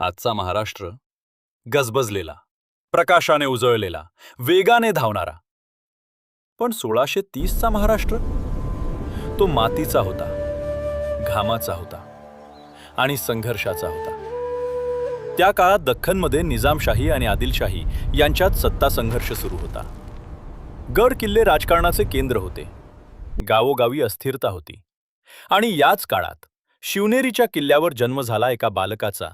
आजचा महाराष्ट्र गजबजलेला, प्रकाशाने उजळलेला, वेगाने धावणारा. पण 1630चा महाराष्ट्र तो मातीचा होता, घामाचा होता आणि संघर्षाचा होता. त्या काळात दख्खनमध्ये निजामशाही आणि आदिलशाही यांच्यात सत्ता संघर्ष सुरू होता. गड किल्ले राजकारणाचे केंद्र होते, गावोगावी अस्थिरता होती. आणि याच काळात शिवनेरीच्या किल्ल्यावर जन्म झाला एका बालकाचा,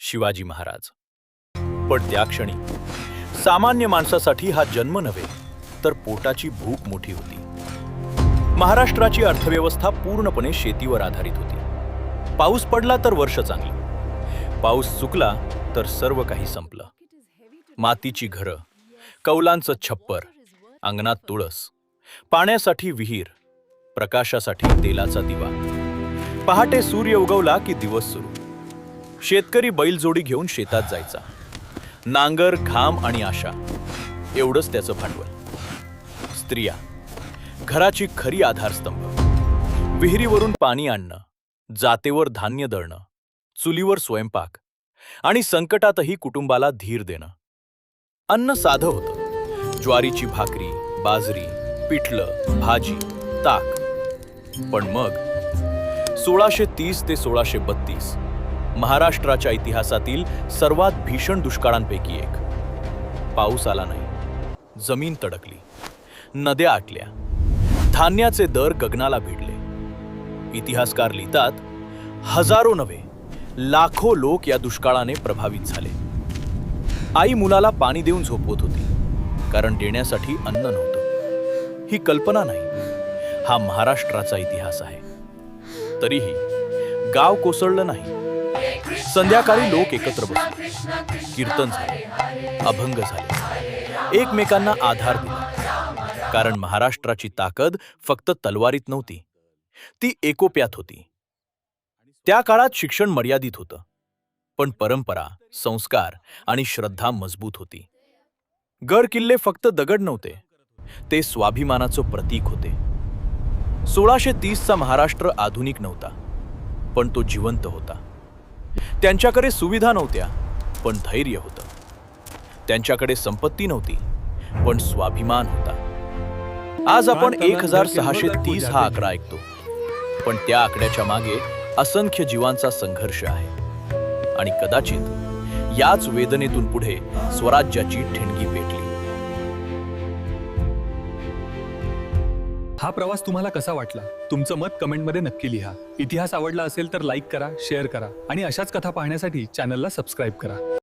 शिवाजी महाराज. पण त्या क्षणी सामान्य माणसासाठी हा जन्म नव्हे तर पोटाची भूक मोठी होती. महाराष्ट्राची अर्थव्यवस्था पूर्णपणे शेतीवर आधारित होती. पाऊस पडला तर वर्ष चांगलं, पाऊस चुकला तर सर्व काही संपलं. मातीची घरं, कौलांचं छप्पर, अंगणात तुळस, पाण्यासाठी विहीर, प्रकाशासाठी तेलाचा दिवा. पहाटे सूर्य उगवला की दिवस सुरू. शेतकरी बैलजोडी घेऊन शेतात जायचा. नांगर, घाम आणि आशा एवढंच त्याचं भांडवल. स्त्रिया, घराची खरी आधारस्तंभ. विहिरीवरून पाणी आणणं, जातेवर धान्य दळणं, चुलीवर स्वयंपाक आणि संकटातही कुटुंबाला धीर देणं. अन्न साधं होतं, ज्वारीची भाकरी, बाजरी, पिठलं, भाजी, ताक. पण मग 1630 ते 1632 महाराष्ट्राच्या इतिहासातील सर्वात भीषण दुष्काळांपैकी एक. पाऊस आला नाही, जमीन तडकली, नद्या आटल्या, धान्याचे दर गगनाला भिडले. इतिहासकार लिहितात, हजारो नव्हे लाखो लोक या दुष्काळाने प्रभावित झाले. आई मुलाला पाणी देऊन झोपवत होती, कारण देण्यासाठी अन्न नव्हतं. ही कल्पना नाही, हा महाराष्ट्राचा इतिहास आहे. तरीही गाव कोसळलं नाही. संध्याकाळी लोक एकत्र बसले, कीर्तन झाले, अभंग झाले, एकमेकांना आधार दिला. कारण महाराष्ट्राची ताकद फक्त तलवारीत नव्हती, ती एकोप्यात होती. त्या काळात शिक्षण मर्यादित होतं, पण परंपरा, संस्कार आणि श्रद्धा मजबूत होती. गड किल्ले फक्त दगड नव्हते, ते स्वाभिमानाचं प्रतीक होते. 1630चा महाराष्ट्र आधुनिक नव्हता, पण तो जिवंत होता. त्यांच्याकडे सुविधा नव्हत्या, पण धैर्य होतं. त्यांच्याकडे संपत्ती नव्हती, पण स्वाभिमान होता. आज आपण 1630 हा आकडा ऐकतो, पण त्या आकड्याच्या मागे असंख्य जीवांचा संघर्ष आहे. आणि कदाचित याच वेदनेतून पुढे स्वराज्याची ठिणगी पेटली. हा प्रवास तुम्हाला कसा वाटला? तुमचं मत कमेंटमध्ये नक्की लिहा. इतिहास आवडला असेल तर लाईक करा, शेअर करा आणि अशाच कथा पाहण्यासाठी चॅनलला सबस्क्राईब करा.